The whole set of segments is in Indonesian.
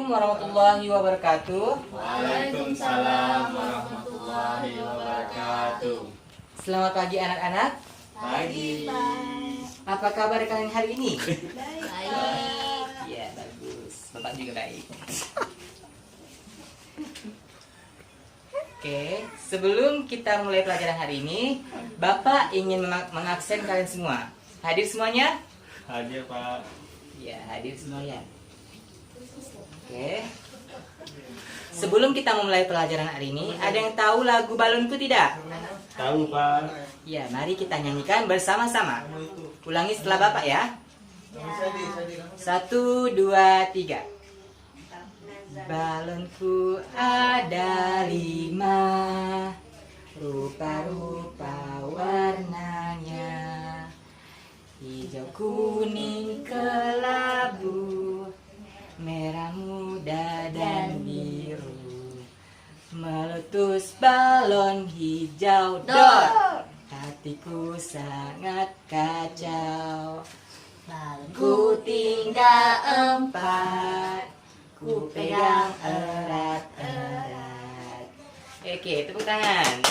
Assalamualaikum warahmatullahi wabarakatuh. Waalaikumsalam warahmatullahi wabarakatuh. Selamat pagi anak-anak. Pagi. Apa kabar kalian hari ini? Baik. Iya, bagus. Bapak juga baik. Oke, sebelum kita mulai pelajaran hari ini, Bapak ingin mengabsen kalian semua. Hadir semuanya? Hadir Pak. Ya, hadir semuanya. Oke. Sebelum kita memulai pelajaran hari ini, ada yang tahu lagu Balonku tidak? Tahu Pak. Ya, mari kita nyanyikan bersama-sama. Ulangi setelah Bapak ya. 1, 2, 3. Balonku ada 5, rupa-rupa warnanya, hijau, kuning, kelabu, merah muda dan biru. Meletus balon hijau, dor. Hatiku sangat kacau. Ku tinggal 4, ku pegang erat-erat. Oke, tepuk tangan.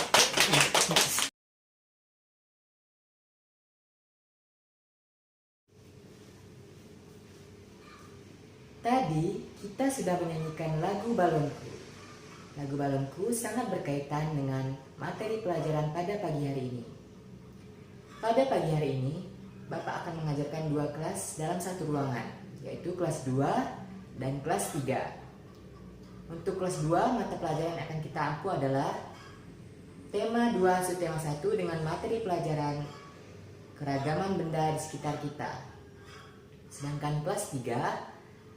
Tadi kita sudah menyanyikan lagu Balonku. Lagu Balonku sangat berkaitan dengan materi pelajaran pada pagi hari ini. Pada pagi hari ini, Bapak akan mengajarkan 2 kelas dalam satu ruangan, yaitu kelas 2 dan kelas 3. Untuk kelas 2, mata pelajaran yang akan kita ampu adalah tema 2 subtema 1 dengan materi pelajaran keragaman benda di sekitar kita. Sedangkan kelas 3,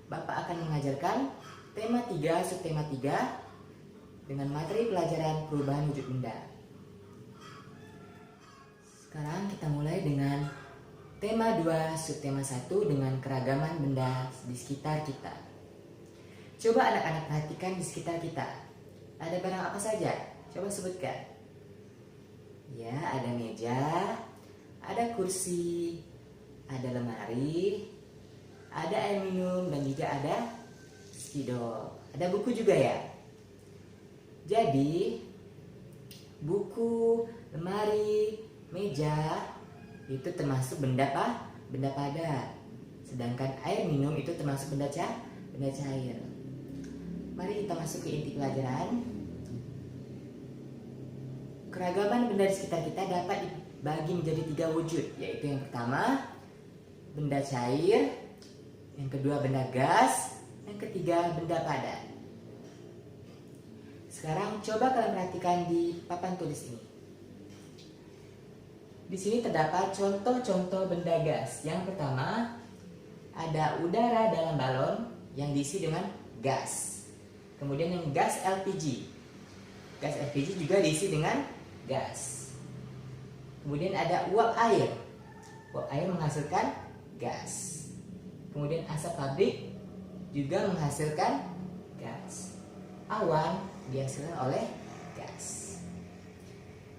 Bapak akan mengajarkan tema 3 subtema 3 dengan materi pelajaran perubahan wujud benda. Sekarang kita mulai dengan tema 2 subtema 1 dengan keragaman benda di sekitar kita. Coba anak-anak perhatikan di sekitar kita. Ada barang apa saja? Coba sebutkan. Ya, ada meja, ada kursi, ada lemari, ada air minum, dan juga ada spidol. Ada buku juga ya. Jadi, buku, lemari, meja itu termasuk benda apa? Benda padat. Sedangkan air minum itu termasuk benda cair. Mari kita masuk ke inti pelajaran. Keragaman benda di sekitar kita dapat dibagi menjadi 3 wujud, yaitu yang pertama benda cair, yang kedua benda gas, yang ketiga benda padat. Sekarang coba kalian perhatikan di papan tulis ini. Di sini terdapat contoh-contoh benda gas. Yang pertama, ada udara dalam balon yang diisi dengan gas. Kemudian yang gas LPG. Gas LPG juga diisi dengan gas. Kemudian ada uap air. Uap air menghasilkan gas. Kemudian asap pabrik juga menghasilkan gas. Awan dihasilkan oleh gas.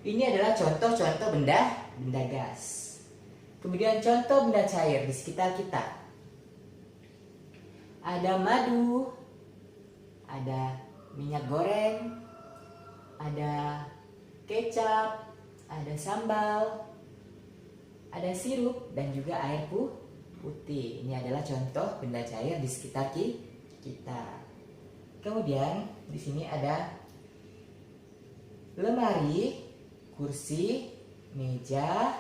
Ini adalah contoh-contoh benda gas. Kemudian contoh benda cair di sekitar kita. Ada madu, ada minyak goreng, ada kecap, ada sambal, ada sirup, dan juga air putih. Ini adalah contoh benda cair di sekitar kita. Kemudian di sini ada lemari, kursi, meja,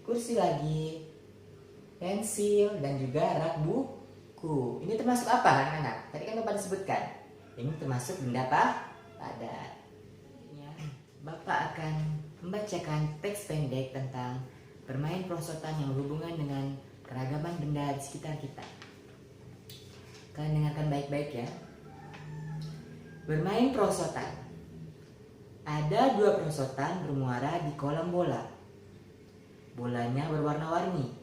kursi lagi, pensil, dan juga rak buku. Ini termasuk apa anak-anak? Tadi kan Bapak disebutkan. Ini termasuk benda padat. Bapak akan membacakan teks pendek tentang bermain perosotan yang berhubungan dengan keragaman benda di sekitar kita. Kalian dengarkan baik-baik ya. Bermain perosotan. Ada 2 perosotan bermuara di kolam bola. Bolanya berwarna-warni.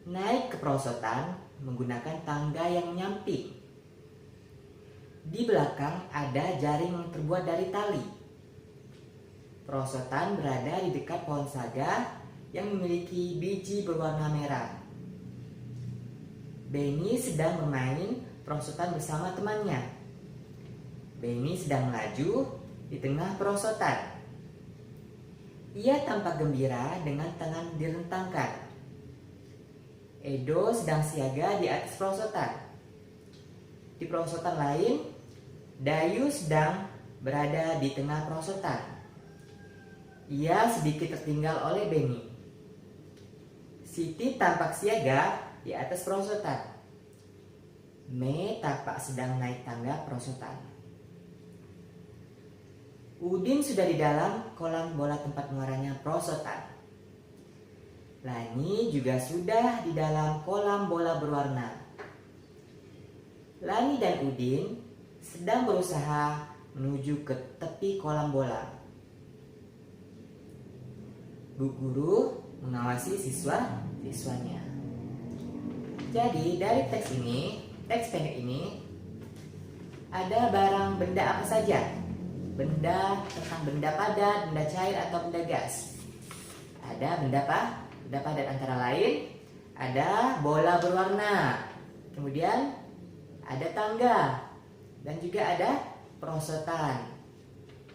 Naik ke perosotan menggunakan tangga yang menyamping. Di belakang ada jaring yang terbuat dari tali. Perosotan berada di dekat pohon saga yang memiliki biji berwarna merah. Benny sedang bermain perosotan bersama temannya. Benny sedang melaju di tengah perosotan. Ia tampak gembira dengan tangan direntangkan. Edo sedang siaga di atas perosotan. Di perosotan lain, Dayu sedang berada di tengah perosotan. Ia sedikit tertinggal oleh Benny. Siti tampak siaga di atas perosotan. Mei tampak sedang naik tangga perosotan. Udin sudah di dalam kolam bola tempat muaranya perosotan. Lani juga sudah di dalam kolam bola berwarna. Lani dan Udin sedang berusaha menuju ke tepi kolam bola. Bu guru mengawasi siswa-siswanya. Jadi dari teks pendek ini ada barang benda apa saja? Benda tentang benda padat, benda cair atau benda gas. Ada benda apa? Benda padat antara lain ada bola berwarna. Kemudian ada tangga dan juga ada perosotan.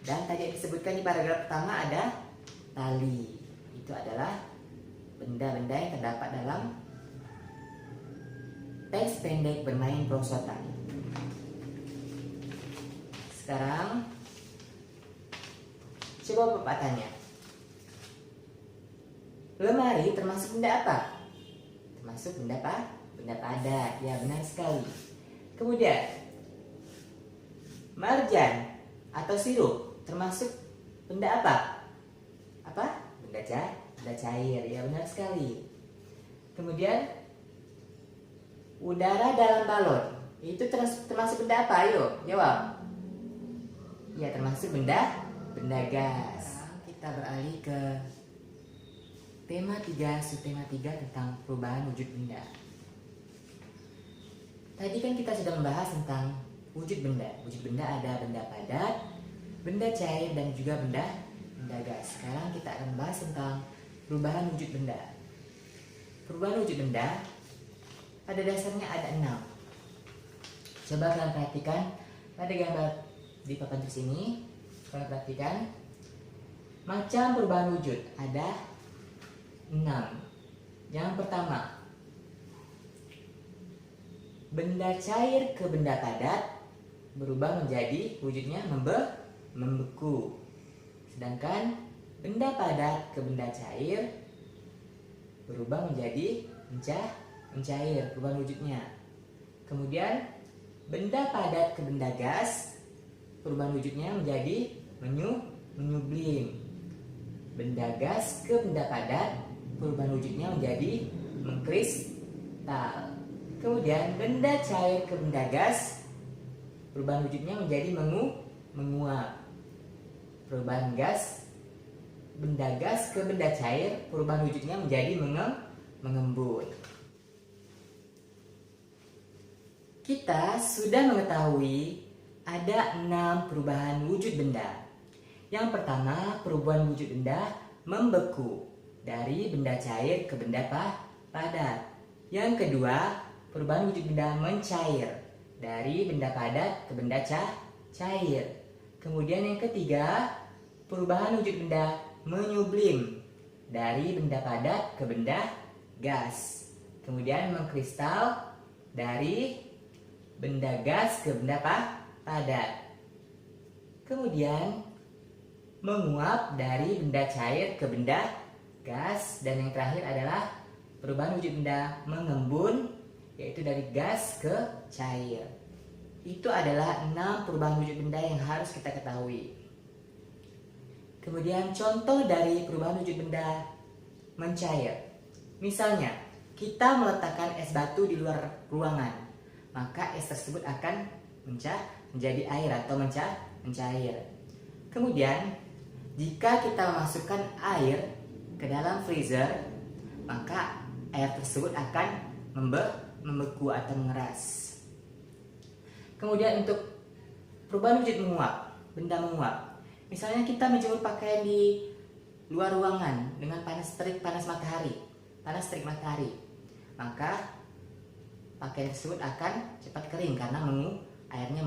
Dan tadi yang disebutkan di paragraf pertama ada tali. Itu adalah benda-benda yang terdapat dalam teks pendek bermain perosotan. Sekarang coba Bapak tanya. Lemari termasuk benda apa? Termasuk benda apa? Benda padat. Ya, benar sekali. Kemudian marjan atau sirup termasuk benda apa? Apa? Benda cair. Ya, benar sekali. Kemudian udara dalam balon itu termasuk benda apa? Ayo jawab. Ya, termasuk benda gas. Sekarang kita beralih ke tema 3, subtema 3 tentang perubahan wujud benda. Tadi kan kita sudah membahas tentang wujud benda. Wujud benda ada benda padat, benda cair, dan juga benda gas. Sekarang kita akan membahas tentang perubahan wujud benda. Perubahan wujud benda pada dasarnya ada 6. Coba kalian perhatikan pada gambar di papan tulis ini. Kalian perhatikan macam perubahan wujud ada 6. Yang pertama, benda cair ke benda padat berubah menjadi wujudnya membeku. Sedangkan benda padat ke benda cair berubah menjadi mencair, perubahan wujudnya. Kemudian benda padat ke benda gas, perubahan wujudnya menjadi menyublim. Benda gas ke benda padat, perubahan wujudnya menjadi mengkristal. Kemudian benda cair ke benda gas, perubahan wujudnya menjadi menguap. Perubahan benda gas ke benda cair, perubahan wujudnya menjadi mengembun. Kita sudah mengetahui ada 6 perubahan wujud benda. Yang pertama, perubahan wujud benda membeku dari benda cair ke benda padat. Yang kedua, perubahan wujud benda mencair dari benda padat ke benda cair. Kemudian yang ketiga, perubahan wujud benda menyublim dari benda padat ke benda gas. Kemudian mengkristal dari benda gas ke benda padat. Kemudian menguap dari benda cair ke benda gas. Dan yang terakhir adalah perubahan wujud benda mengembun, yaitu dari gas ke cair. Itu adalah 6 perubahan wujud benda yang harus kita ketahui. Kemudian contoh dari perubahan wujud benda mencair. Misalnya, kita meletakkan es batu di luar ruangan, maka es tersebut akan menjadi air atau mencair. Kemudian, jika kita memasukkan air ke dalam freezer, maka air tersebut akan membeku atau mengeras. Kemudian untuk perubahan wujud menguap, benda menguap. Misalnya kita menjemur pakaian di luar ruangan dengan panas terik matahari. Maka pakaian tersebut akan cepat kering karena airnya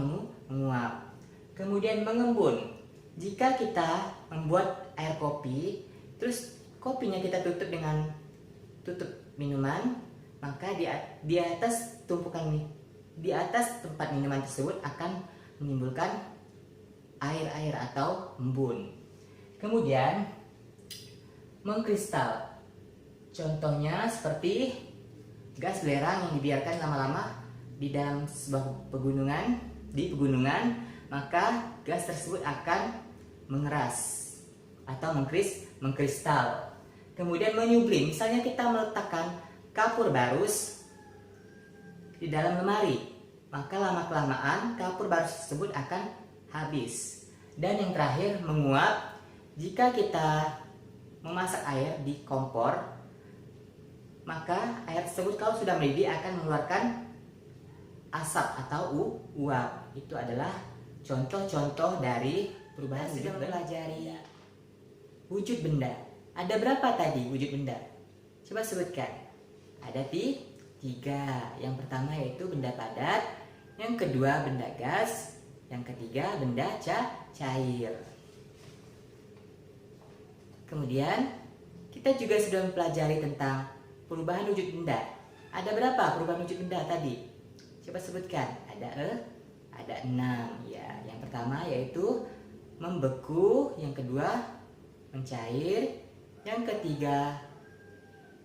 menguap. Kemudian mengembun. Jika kita membuat air kopi, terus kopinya kita tutup dengan tutup minuman, maka di atas tempat minuman tersebut akan menimbulkan air atau embun. Kemudian mengkristal. Contohnya seperti gas belerang yang dibiarkan lama-lama di dalam sebuah pegunungan, maka gas tersebut akan mengeras atau mengkristal. Kemudian menyublim. Misalnya kita meletakkan kapur barus di dalam lemari, maka lama-kelamaan kapur barus tersebut akan habis. Dan yang terakhir, menguap. Jika kita memasak air di kompor, maka air tersebut kalau sudah mendidih akan mengeluarkan asap atau uap. Itu adalah contoh-contoh dari perubahan wujud benda. Mempelajari wujud benda. Ada berapa tadi wujud benda? Coba sebutkan. Ada 3. Yang pertama yaitu benda padat, yang kedua benda gas, yang ketiga benda cair. Kemudian kita juga sudah mempelajari tentang perubahan wujud benda. Ada berapa perubahan wujud benda tadi? Coba sebutkan. Ada 6 ya. Yang pertama yaitu membeku, yang kedua mencair, yang ketiga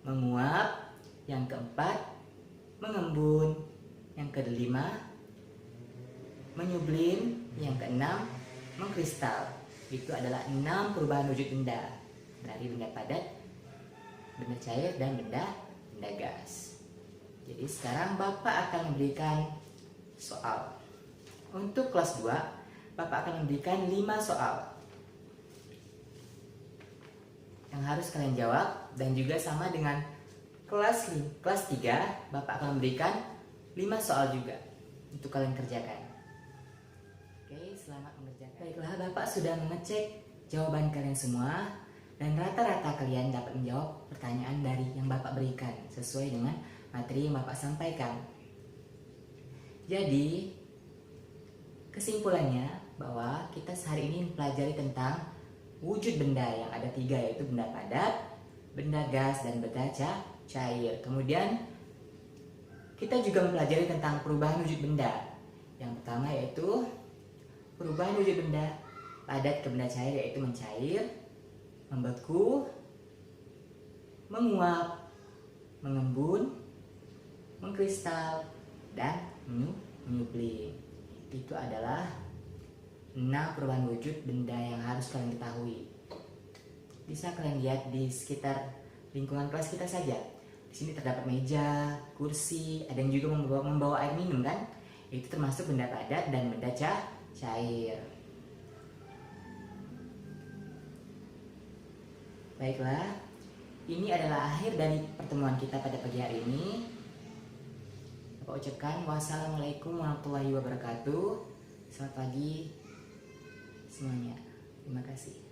menguap, yang keempat mengembun, yang kelima menyublim, yang keenam mengkristal. Itu adalah 6 perubahan wujud benda, dari benda padat, benda cair, dan benda gas. Jadi sekarang Bapak akan memberikan soal. Untuk kelas 2, Bapak akan memberikan 5 soal yang harus kalian jawab, dan juga sama dengan kelas 3, Bapak akan memberikan 5 soal juga untuk kalian kerjakan. Oke, selamat mengerjakan. Baiklah, Bapak sudah mengecek jawaban kalian semua, dan rata-rata kalian dapat menjawab pertanyaan dari yang Bapak berikan sesuai dengan materi yang Bapak sampaikan. Jadi, kesimpulannya bahwa kita hari ini mempelajari tentang wujud benda yang ada 3, yaitu benda padat, benda gas, dan benda cair. Kemudian kita juga mempelajari tentang perubahan wujud benda. Yang pertama yaitu perubahan wujud benda padat ke benda cair, yaitu mencair, membeku, menguap, mengembun, mengkristal, dan menyublim. Itu adalah 6 perubahan wujud benda yang harus kalian ketahui. Bisa kalian lihat di sekitar lingkungan kelas kita saja. Di sini terdapat meja, kursi, ada yang juga membawa air minum kan? Itu termasuk benda padat dan benda cair. Baiklah, ini adalah akhir dari pertemuan kita pada pagi hari ini. Bapak ucapkan wassalamualaikum warahmatullahi wabarakatuh. Selamat pagi semuanya. Terima kasih.